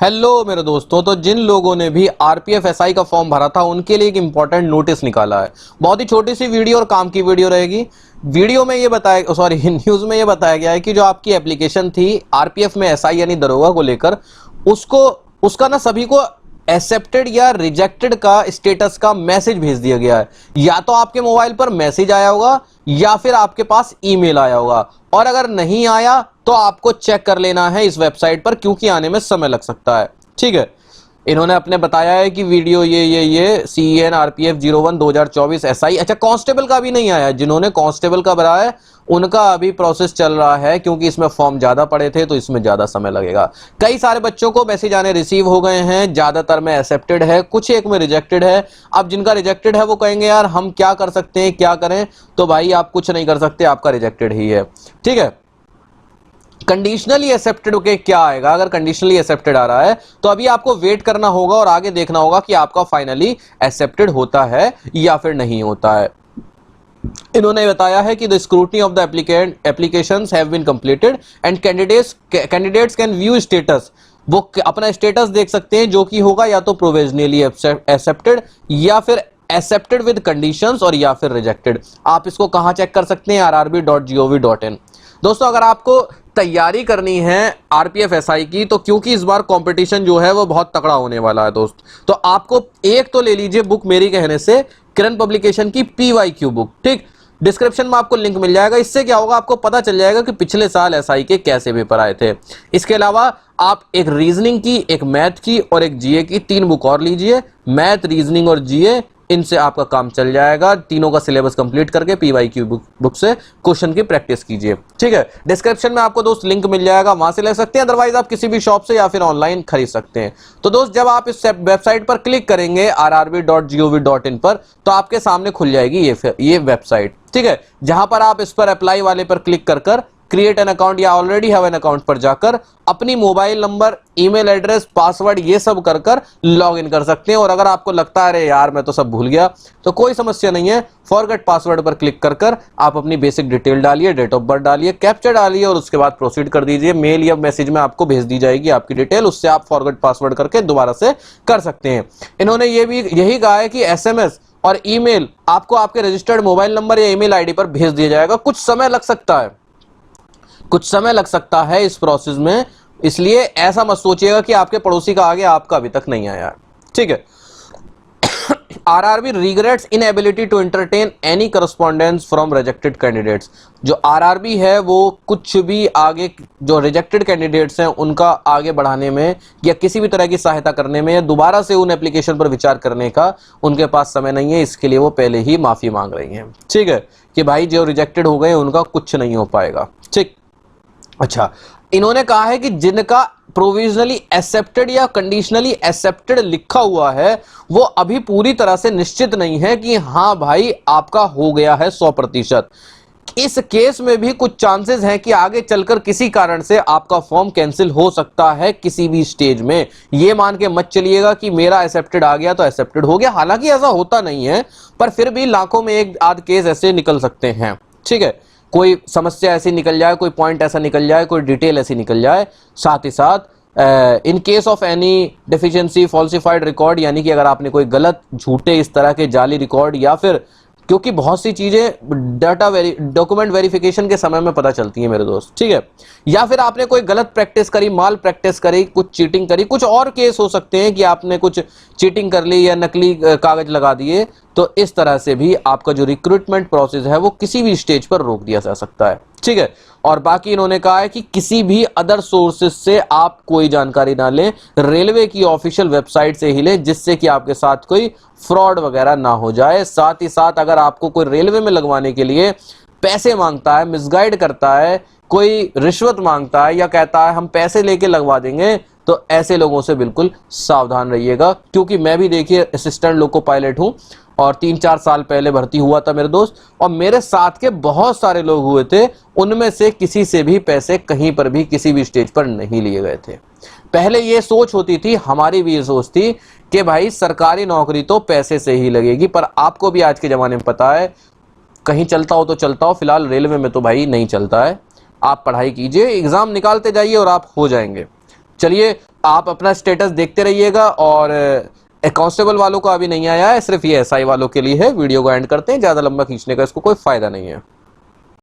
Hello मेरे दोस्तों, तो जिन लोगों ने भी आरपीएफ एसआई का फॉर्म भरा था उनके लिए एक इंपॉर्टेंट नोटिस निकाला है। बहुत ही छोटी सी वीडियो और काम की वीडियो रहेगी। वीडियो में ये बताया, सॉरी न्यूज में ये बताया गया है कि जो आपकी एप्लीकेशन थी आरपीएफ में एसआई यानी दरोगा को लेकर, उसका ना सभी को एक्सेप्टेड या रिजेक्टेड का स्टेटस का मैसेज भेज दिया गया है। या तो आपके मोबाइल पर मैसेज आया होगा या फिर आपके पास ईमेल आया होगा, और अगर नहीं आया तो आपको चेक कर लेना है इस वेबसाइट पर, क्योंकि आने में समय लग सकता है। ठीक है, इन्होंने अपने बताया है कि वीडियो ये CEN RPF 01 2024 SI। अच्छा, कांस्टेबल का भी नहीं आया। जिन्होंने कांस्टेबल का भरा है उनका अभी प्रोसेस चल रहा है, क्योंकि इसमें फॉर्म ज्यादा पड़े थे तो इसमें ज्यादा समय लगेगा। कई सारे बच्चों को मैसेज आने रिसीव हो गए हैं, ज्यादातर में एक्सेप्टेड है, कुछ एक में रिजेक्टेड है। अब जिनका रिजेक्टेड है वो कहेंगे यार हम क्या कर सकते हैं, क्या करें? तो भाई आप कुछ नहीं कर सकते, आपका रिजेक्टेड ही है। ठीक है, कंडीशनली एक्सेप्टेड के क्या आएगा? अगर कंडीशनली एक्सेप्टेड आ रहा है तो अभी आपको वेट करना होगा और आगे देखना होगा कि आपका फाइनली एक्सेप्टेड होता है या फिर नहीं होता है। इन्होंने बताया है कि the scrutiny of the applications have been completed and candidates can view status. वो अपना स्टेटस देख सकते हैं, जो कि होगा या तो प्रोविजनली एक्सेप्टेड या फिर एक्सेप्टेड विद कंडीशंस और या फिर रिजेक्टेड। आप इसको कहां चेक कर सकते हैं? rrb.gov.in। दोस्तों, अगर आपको तैयारी करनी है आरपीएफ एसआई की, तो क्योंकि इस बार कंपटीशन जो है वो बहुत तगड़ा होने वाला है दोस्त, तो आपको एक तो ले लीजिए बुक मेरी कहने से, किरण पब्लिकेशन की PYQ बुक। ठीक, डिस्क्रिप्शन में आपको लिंक मिल जाएगा। इससे क्या होगा, आपको पता चल जाएगा कि पिछले साल एसआई के कैसे पेपर आए थे। इसके अलावा आप एक रीजनिंग की, एक मैथ की और एक जीए की 3 बुक और लीजिए। मैथ, रीजनिंग और जीए, इनसे आपका काम चल जाएगा। तीनों का सिलेबस कंप्लीट करके PYQ बुक से क्वेश्चन की प्रैक्टिस कीजिए। ठीक है, डिस्क्रिप्शन में आपको दोस्त लिंक मिल जाएगा, वहां से ले सकते हैं। अदरवाइज आप किसी भी शॉप से या फिर ऑनलाइन खरीद सकते हैं। तो दोस्त, जब आप इस वेबसाइट पर क्लिक करेंगे rrb.gov.in पर, तो आपके सामने खुल जाएगी ये वेबसाइट। ठीक है, जहां पर आप इस पर अप्लाई वाले पर क्लिक कर क्रिएट एन अकाउंट या ऑलरेडी हैव एन अकाउंट पर जाकर अपनी mobile number, email address, password ये सब कर लॉग इन कर सकते हैं। और अगर आपको लगता है अरे यार मैं तो सब भूल गया, तो कोई समस्या नहीं है। फॉरगेट पासवर्ड पर क्लिक कर आप अपनी बेसिक डिटेल डालिए, डेट ऑफ बर्थ डालिए, कैप्चा डालिए और उसके बाद प्रोसीड कर दीजिए। मेल या मैसेज में आपको भेज दी जाएगी आपकी डिटेल, उससे आप फॉरगेट पासवर्ड करके दोबारा से कर सकते हैं। इन्होंने यही कहा है कि SMS और ईमेल आपको आपके रजिस्टर्ड मोबाइल नंबर या ईमेल आईडी पर भेज दिया जाएगा। कुछ समय लग सकता है इस प्रोसेस में, इसलिए ऐसा मत सोचिएगा कि आपके पड़ोसी का आ गया, आपका अभी तक नहीं आया। ठीक है, RRB regrets inability to entertain any correspondence from rejected candidates। जो RRB है वो कुछ भी आगे जो रिजेक्टेड कैंडिडेट्स हैं उनका आगे बढ़ाने में या किसी भी तरह की सहायता करने में या दोबारा से उन एप्लीकेशन पर विचार करने का उनके पास समय नहीं है। इसके लिए वो पहले ही माफी मांग रही हैं। ठीक है, कि भाई जो रिजेक्टेड हो गए उनका कुछ नहीं हो पाएगा। ठीक, अच्छा, इन्होंने कहा है कि जिनका प्रोविजनली एक्सेप्टेड या कंडीशनली एक्सेप्टेड लिखा हुआ है वो अभी पूरी तरह से निश्चित नहीं है कि हां भाई आपका हो गया है 100%। इस केस में भी कुछ चांसेस हैं कि आगे चलकर किसी कारण से आपका फॉर्म कैंसिल हो सकता है किसी भी स्टेज में। यह मान के मत चलिएगा कि मेरा एक्सेप्टेड आ गया तो एक्सेप्टेड हो गया, हालांकि ऐसा होता नहीं है, पर फिर भी लाखों में एक आध केस ऐसे निकल सकते हैं। ठीक है, कोई समस्या ऐसी निकल जाए, कोई पॉइंट ऐसा निकल जाए, कोई डिटेल ऐसी निकल जाए। साथ ही साथ in case of any deficiency falsified record, यानी कि अगर आपने कोई गलत, झूठे, इस तरह के जाली रिकॉर्ड, या फिर क्योंकि बहुत सी चीजें डॉक्यूमेंट वेरिफिकेशन के समय में पता चलती हैं मेरे दोस्त। ठीक है, या फिर आपने कोई गलत प्रैक्टिस करी, माल प्रैक्टिस करी, कुछ चीटिंग करी, कुछ और केस हो सकते हैं कि आपने कुछ चीटिंग कर ली या नकली कागज लगा दिए, तो इस तरह से भी आपका जो रिक्रूटमेंट प्रोसेस है वो किसी भी स्टेज पर रोक दिया जा सकता है। ठीक है, और बाकी इन्होंने कहा है कि किसी भी अदर सोर्सेस से आप कोई जानकारी ना लें, रेलवे की ऑफिशियल वेबसाइट से ही लें, जिससे कि आपके साथ कोई फ्रॉड वगैरह ना हो जाए। साथ ही साथ अगर आपको कोई रेलवे में लगवाने के लिए पैसे मांगता है, मिसगाइड करता है, कोई रिश्वत मांगता है या कहता है हम पैसे लेके लगवा देंगे, तो ऐसे लोगों से बिल्कुल सावधान रहिएगा। क्योंकि मैं भी देखिए असिस्टेंट लोको पायलट हूं और 3-4 साल पहले भर्ती हुआ था मेरे दोस्त, और मेरे साथ के बहुत सारे लोग हुए थे, उनमें से किसी से भी पैसे कहीं पर भी किसी भी स्टेज पर नहीं लिए गए थे। पहले ये सोच होती थी, हमारी भी ये सोच थी कि भाई सरकारी नौकरी तो पैसे से ही लगेगी, पर आपको भी आज के जमाने में पता है कहीं चलता हो तो चलता हो, फिलहाल रेलवे में तो भाई नहीं चलता है। आप पढ़ाई कीजिए, एग्जाम निकालते जाइए और आप हो जाएंगे। चलिए, आप अपना स्टेटस देखते रहिएगा। और कांस्टेबल वालों को अभी नहीं आया है, सिर्फ ये एसआई वालों के लिए है। वीडियो को एंड करते हैं, ज़्यादा लंबा खींचने का इसको कोई फायदा नहीं है।